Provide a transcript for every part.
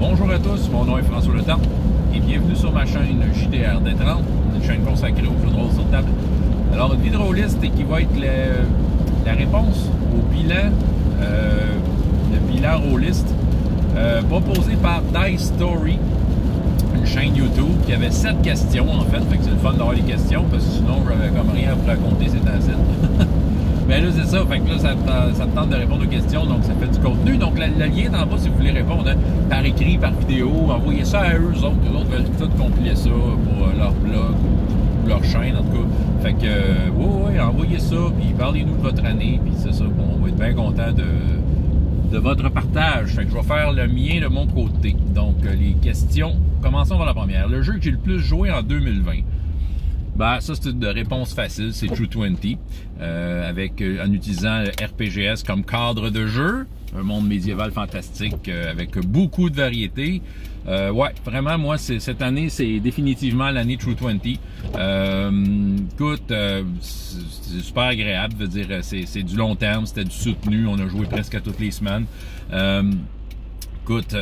Bonjour à tous, mon nom est François Letemps et bienvenue sur ma chaîne JDR D30, une chaîne consacrée aux jeux de rôle sur table. Alors, une vie de rôliste qui va être la réponse au bilan, le bilan rôliste proposé par Dice Story, une chaîne YouTube qui avait 7 questions en fait que c'est le fun d'avoir les questions parce que sinon j'avais comme rien à vous raconter ces temps-ci. Mais là, c'est ça. Fait que là, ça te tente de répondre aux questions, donc ça fait du contenu. Donc, le lien est en bas si vous voulez répondre par écrit, par vidéo. Envoyez ça à eux autres. Eux autres veulent tout compiler ça pour leur blog ou leur chaîne, en tout cas. Fait que, oui, envoyez ça, puis parlez-nous de votre année, puis c'est ça. Bon, on va être bien content de votre partage. Fait que je vais faire le mien de mon côté. Donc, les questions. Commençons par la première. Le jeu que j'ai le plus joué en 2020. Ben, ça, c'est une réponse facile, c'est True 20, en utilisant RPGS comme cadre de jeu, un monde médiéval fantastique avec beaucoup de variétés. Ouais, vraiment, moi, cette année, c'est définitivement l'année True 20. Écoute, c'est super agréable, je veux dire, c'est du long terme, c'était du soutenu, on a joué presque à toutes les semaines. Écoute,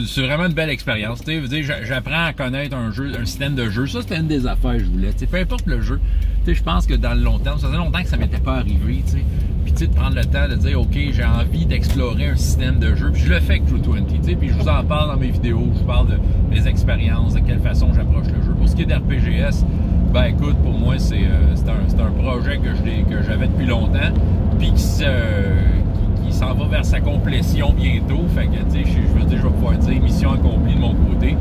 c'est vraiment une belle expérience. Tu sais, j'apprends à connaître un jeu, un système de jeu. Ça, c'était une des affaires que je voulais. Tu sais, peu importe le jeu. Tu sais, je pense que dans le long terme, ça faisait longtemps que ça m'était pas arrivé. Tu sais, puis tu sais, de prendre le temps de dire, ok, j'ai envie d'explorer un système de jeu. Puis je le fais avec True 20. Tu sais, puis je vous en parle dans mes vidéos. Je vous parle de mes expériences, de quelle façon j'approche le jeu. Pour ce qui est d'RPGS, ben écoute, pour moi, c'est un projet que j'avais depuis longtemps, puis qui s'en va vers sa complétion bientôt. Fait que, tu sais, je veux dire, je vais pouvoir dire mission accomplie de mon côté.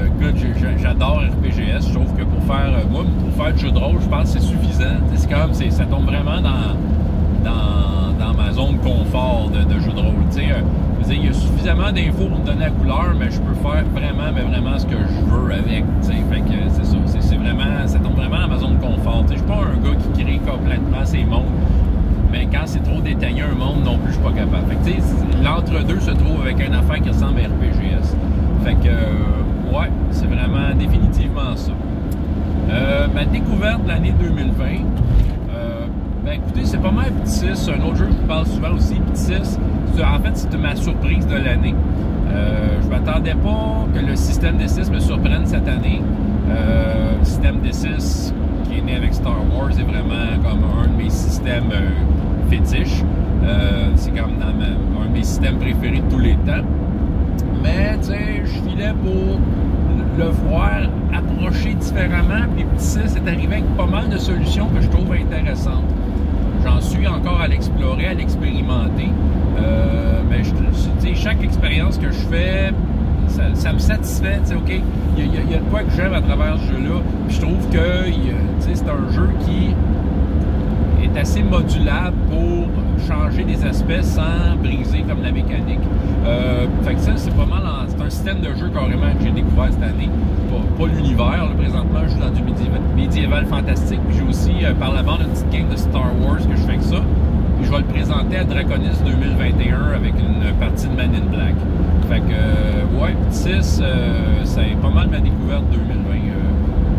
Écoute, j'adore RPGS. Je trouve que pour faire du jeu de rôle, je pense que c'est suffisant. C'est comme, ça tombe vraiment dans ma zone confort de jeu de rôle. Tu sais, je veux dire, il y a suffisamment d'infos pour me donner la couleur, mais je peux faire vraiment ce que je veux avec. Tu sais, fait que c'est ça. C'est vraiment, ça tombe vraiment dans ma zone de confort. Tu sais, je suis pas un gars qui crée complètement ses mondes. Mais quand c'est trop détaillé un monde non plus, je suis pas capable. Fait que, tu sais, l'entre-deux se trouve avec une affaire qui ressemble à RPGS. Fait que, ouais, c'est vraiment définitivement ça. Ma découverte de l'année 2020, ben écoutez, c'est pas mal Petit 6. Un autre jeu que je vous parle souvent aussi, Petit 6. En fait, c'était ma surprise de l'année. Je m'attendais pas que le système des 6 me surprenne cette année. Le système des 6 qui est né avec Star Wars est vraiment comme un de mes systèmes fétiches. C'est comme un de mes systèmes préférés de tous les temps. Mais, tu sais, je filais pour le voir approcher différemment. Puis Petit 6 est arrivé avec pas mal de solutions que je trouve intéressantes. J'en suis encore à l'explorer, à l'expérimenter. Mais, tu sais, chaque expérience que je fais, ça me satisfait, tu sais, OK, il y a de quoi que j'aime à travers ce jeu-là, puis je trouve que, tu sais, c'est un jeu qui est assez modulable pour changer des aspects sans briser comme la mécanique. Fait que ça, c'est pas mal, c'est un système de jeu carrément que j'ai découvert cette année, pas l'univers, présentement, je suis dans du médiéval fantastique, puis j'ai aussi, par la bande, une petite game de Star Wars que je fais avec ça, puis je vais le présenter à Draconis 2021 avec une partie de Man in Black. Fait que, ouais, Petit 6, c'est pas mal ma découverte 2020.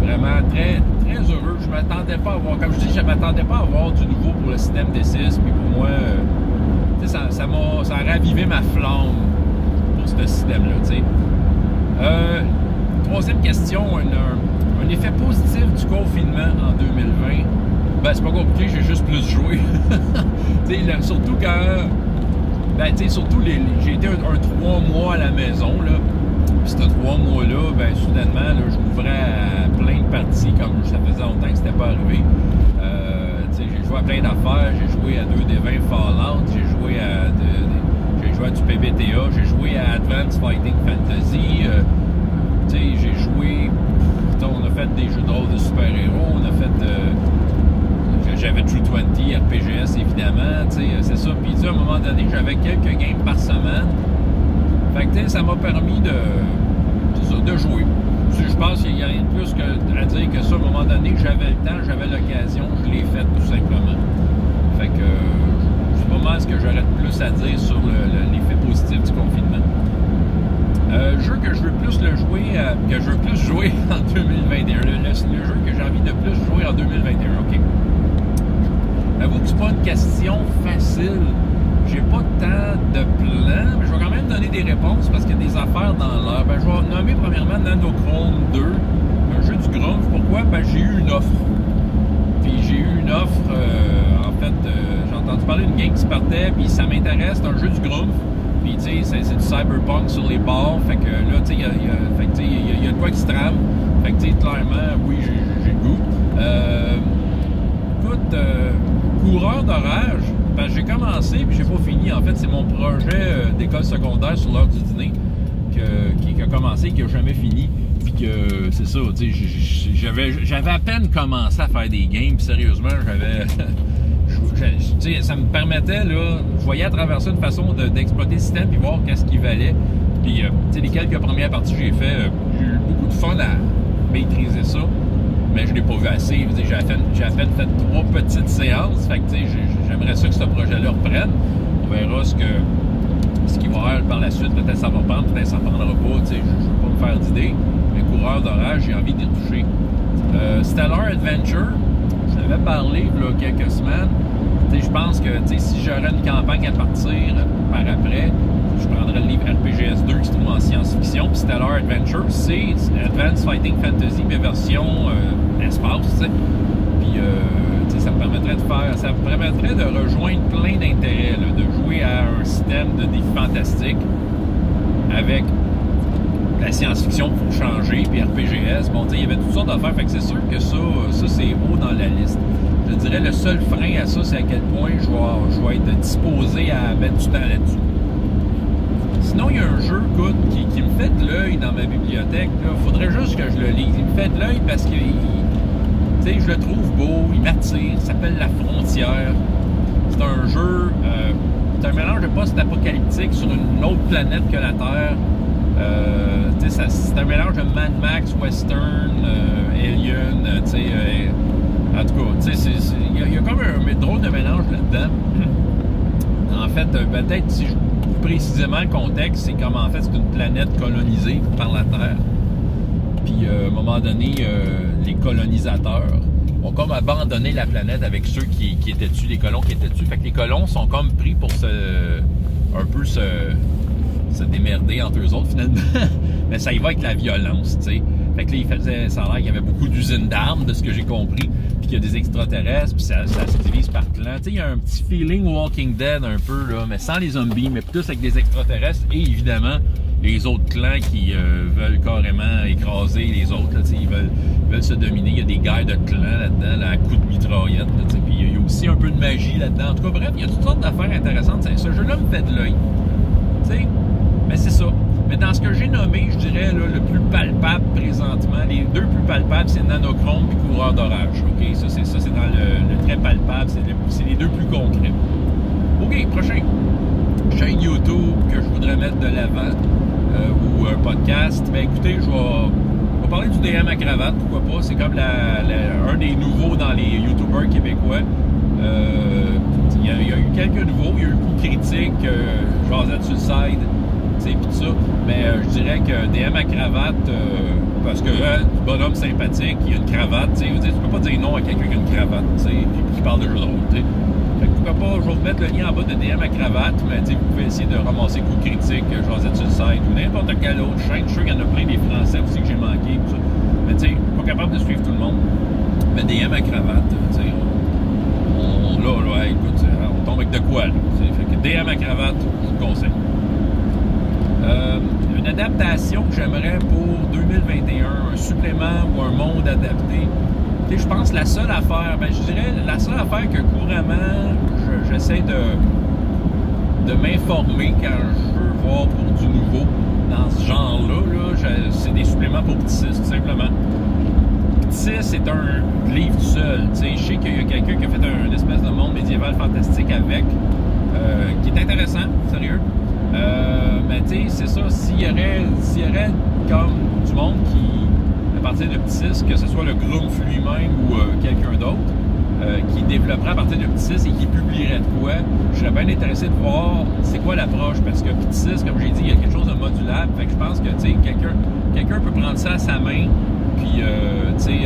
Vraiment très, très heureux. Je m'attendais pas à avoir, comme je dis, je m'attendais pas à avoir du nouveau pour le système des 6. Puis pour moi, tu sais, ça a ravivé ma flamme pour ce système-là, tu sais. Troisième question, un effet positif du confinement en 2020. Ben, c'est pas compliqué, j'ai juste plus joué. Tu sais, surtout quand... Ben, tu sais, surtout, j'ai été un 3 mois à la maison, là. Puis, ce 3 mois-là, ben, soudainement, là, je m'ouvrais à plein de parties, comme ça faisait longtemps que c'était pas arrivé. Tu sais, j'ai joué à plein d'affaires. J'ai joué à 2D20 Fallout, j'ai joué à du PBTA, j'ai joué à Advanced Fighting Fantasy. Tu sais, j'ai joué... On a fait des jeux de rôle de super-héros, on a fait... J'avais True 20, RPGS évidemment, tu sais, c'est ça. Puis tu sais, à un moment donné, j'avais quelques games par semaine. Fait que ça m'a permis de jouer. Je pense qu'il n'y a rien de plus à dire que ça. À un moment donné, j'avais le temps, j'avais l'occasion, je l'ai fait tout simplement. Fait que c'est pas mal ce que j'aurais de plus à dire sur l'effet positif du confinement. Jeu que je veux plus jouer en 2021. Le jeu que j'ai envie de plus jouer en 2021, OK? Avoue que c'est pas une question facile j'ai pas tant de plans, mais je vais quand même donner des réponses parce qu'il y a des affaires dans l'air. Ben, je vais nommer premièrement Nanochrome 2, un jeu du Grumpf. Pourquoi? Ben, j'ai eu une offre. Puis j'ai eu une offre, j'ai entendu parler d'une game qui se partait, puis ça m'intéresse, c'est un jeu du Grumpf. Puis tu sais, c'est du cyberpunk sur les bords, fait que là, tu sais, il y a de quoi qui se trame. Fait que tu sais, clairement, oui, j'ai le goût. Écoute, coureur d'orage, ben, j'ai commencé puis j'ai pas fini. En fait, c'est mon projet d'école secondaire sur l'heure du dîner qui a commencé et qui a jamais fini. Puis que c'est ça, tu sais, j'avais à peine commencé à faire des games. Puis sérieusement, tu sais, ça me permettait, là, je voyais à travers ça une façon d'exploiter le système puis voir qu'est-ce qu'il valait. Puis, tu sais, les quelques premières parties que j'ai fait, j'ai eu beaucoup de fun à maîtriser ça. Mais je l'ai pas vu assez. J'ai à peine fait 3 petites séances. Fait que, tu sais, j'aimerais ça que ce projet-là reprenne. On verra ce qu'il va y avoir par la suite. Peut-être ça va prendre, peut-être ça ne prendra pas. Tu sais, je ne veux pas me faire d'idée. Mais coureur d'orage, j'ai envie d'y toucher. Stellar Adventure, je l'avais parlé il y a quelques semaines. Tu sais, je pense que, tu sais, si j'aurais une campagne à partir par après, je prendrais le livre RPGS 2 qui se trouve en science-fiction. Puis Stellar Adventure, c'est Advanced Fighting Fantasy, mais version espace, tu sais. Puis, tu sais, ça me permettrait de rejoindre plein d'intérêts, là, de jouer à un système de défis fantastiques avec la science-fiction pour changer, puis RPGS. Bon, tu sais, il y avait toutes sortes d'affaires. Fait que c'est sûr que ça c'est haut dans la liste. Je dirais le seul frein à ça, c'est à quel point je vais être disposé à mettre du temps là-dessus. Sinon, il y a un jeu, écoute, qui me fait de l'œil dans ma bibliothèque. Il faudrait juste que je le lise. Il me fait de l'œil parce que je le trouve beau, il m'attire. Il s'appelle La Frontière. C'est un jeu, c'est un mélange de post-apocalyptique sur une autre planète que la Terre. C'est un mélange de Mad Max, Western, Alien, en tout cas, il y a comme un drôle de mélange là-dedans. En fait, peut-être si je précisément le contexte, c'est comme en fait c'est une planète colonisée par la Terre. Puis à un moment donné, les colonisateurs ont comme abandonné la planète avec ceux qui étaient dessus, les colons qui étaient dessus. Fait que les colons sont comme pris pour se démerder entre eux autres finalement. Mais ça y va avec la violence, tu sais. Fait que là, ça a l'air qu'il y avait beaucoup d'usines d'armes, de ce que j'ai compris, puis qu'il y a des extraterrestres, puis ça se divise par clans. Tu sais, il y a un petit feeling Walking Dead un peu, là, mais sans les zombies, mais plus avec des extraterrestres et évidemment les autres clans qui veulent carrément écraser les autres, là, tu sais, ils veulent se dominer. Il y a des guerres de clans là-dedans, là, à coups de mitraillette, là, tu sais, puis il y a aussi un peu de magie là-dedans. En tout cas, bref, il y a toutes sortes d'affaires intéressantes. Ce jeu-là me fait de l'œil. Tu sais, mais c'est ça. Mais dans ce que j'ai nommé, je dirais là, le plus palpable présentement, les deux plus palpables, c'est Nanochrome et Coureur d'orage. OK? Ça, c'est dans le très palpable, c'est les deux plus concrets. OK, prochain. Chaîne YouTube que je voudrais mettre de l'avant ou un podcast. Ben écoutez, je vais parler du DM à cravate, pourquoi pas. C'est comme un des nouveaux dans les YouTubers québécois. Il y a eu quelques nouveaux. Il y a eu Coup Critique, Jazz Suicide, pis tout ça, mais je dirais que DM à cravate, parce que bonhomme sympathique, il a une cravate, tu peux pas dire non à quelqu'un qui a une cravate, qui parle de jeu de rôle, t'sais. Fait que pourquoi pas, je vais vous mettre le lien en bas de DM à cravate, mais vous pouvez essayer de ramasser Coup Critique, Jazz Suicide ou n'importe quelle autre chaîne. Je suis sûr qu'il y en a plein des Français aussi que j'ai manqué, tout ça. Mais tu sais, pas capable de suivre tout le monde. Mais DM à cravate, tu sais, là, écoute, on tombe avec de quoi, là. Fait que DM à cravate, je vous conseille. Une adaptation que j'aimerais pour 2021, un supplément ou un monde adapté. Tu sais, je pense que la seule affaire, je dirais la seule affaire que couramment j'essaie de m'informer quand je veux voir pour du nouveau dans ce genre-là, c'est des suppléments pour Petit 6, tout simplement. Petit 6, c'est un livre tout seul. Tu sais, je sais qu'il y a quelqu'un qui a fait un espèce de monde médiéval fantastique avec, qui est intéressant, sérieux. Mais tu sais, c'est ça, s'il y aurait comme du monde qui, à partir de Petit 6, que ce soit le Grumpf lui-même ou quelqu'un d'autre, qui développerait à partir de Petit 6 et qui publierait de quoi, je serais bien intéressé de voir c'est quoi l'approche, parce que Petit 6, comme j'ai dit, il y a quelque chose de modulable, fait que je pense que, tu sais, quelqu'un peut prendre ça à sa main, puis, tu sais,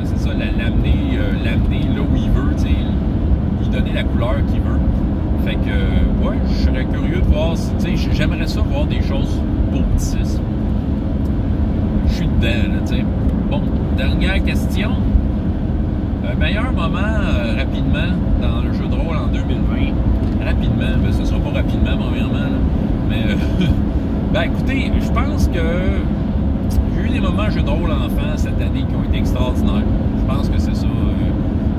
c'est ça, l'amener là où il veut, tu sais, lui donner la couleur qu'il veut. Fait que, ouais, je serais curieux de voir, tu sais, j'aimerais ça voir des choses pour petit 6. Je suis dedans, là, tu sais. Bon, dernière question. Un meilleur moment, rapidement, dans le jeu de rôle en 2020. Rapidement, ben, ce sera pas rapidement, premièrement, là. Mais, ben, écoutez, je pense que j'ai eu des moments jeux de rôle enfant cette année qui ont été extraordinaires. Je pense que c'est ça.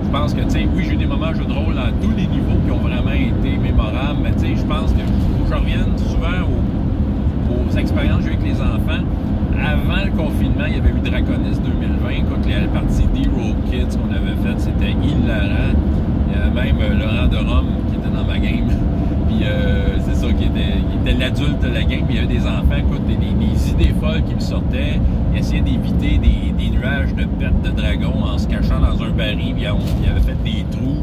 Je pense que, tu sais, oui, j'ai eu des moments jeux de rôle à tous les niveaux qui ont vraiment été mémorables, mais tu sais, je pense que faut que je revienne souvent aux expériences que j'ai eu avec les enfants. Avant le confinement, il y avait eu Draconis 2020. Écoute, la partie d'Hero Kids qu'on avait faite, c'était hilarant. Il y avait même Laurent de Rome qui était dans ma game. Puis c'est ça, qui était l'adulte de la game. Puis il y avait des enfants, écoute, des idées folles qui me sortaient. Ils essayaient d'éviter des nuages de pètes de dragons en se cachant dans un baril. Puis ils avaient fait des trous.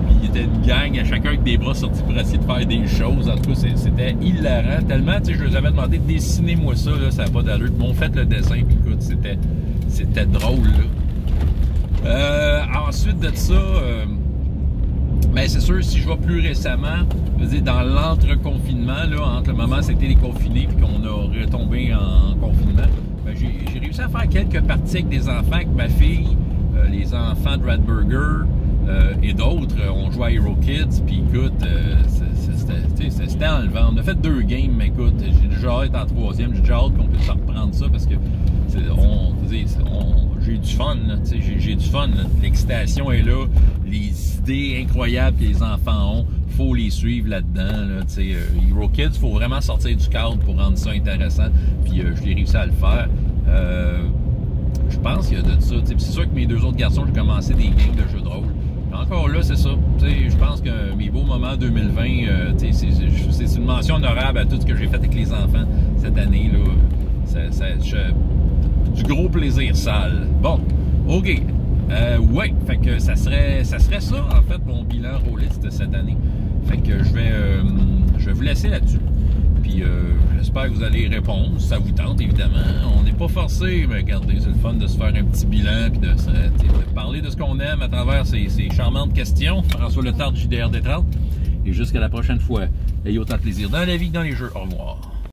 Puis il y était une gang, à chacun avec des bras sortis pour essayer de faire des choses. En tout cas, c'était hilarant. Tellement, tu sais, je leur avais demandé de dessiner-moi ça, là, ça n'a pas d'allure. Ils m'ont fait le dessin. Puis écoute, c'était drôle, là. Ensuite de ça... ben c'est sûr, si je vais plus récemment, je veux dire, dans l'entre-confinement, là, entre le moment où c'était déconfiné et qu'on a retombé en confinement, ben j'ai réussi à faire quelques parties avec des enfants, avec ma fille, les enfants de Radburger et d'autres. On jouait à Hero Kids, puis écoute, c'était enlevant. On a fait 2 games, mais écoute, j'ai déjà hâte en 3e, j'ai déjà hâte qu'on puisse reprendre ça parce que j'ai du fun, j'ai du fun. L'excitation est là, les idées incroyables que les enfants ont, faut les suivre là-dedans. Là, Hero Kids, il faut vraiment sortir du cadre pour rendre ça intéressant. Puis je l'ai réussi à le faire. Je pense qu'il y a de ça. C'est sûr que mes 2 autres garçons, j'ai commencé des games de jeux de rôle. Encore là, c'est ça. Je pense que mes beaux moments 2020, c'est une mention honorable à tout ce que j'ai fait avec les enfants cette année. Là. Du gros plaisir sale. Bon, OK. Ouais, fait que ça serait ça, en fait, mon bilan rôliste cette année. Fait que je vais vous laisser là-dessus. Puis j'espère que vous allez répondre, si ça vous tente, évidemment. On n'est pas forcé, mais regardez, c'est le fun de se faire un petit bilan puis de parler de ce qu'on aime à travers ces charmantes questions. François Letard du JDR Détrante. Et jusqu'à la prochaine fois, ayez autant de plaisir dans la vie que dans les jeux. Au revoir.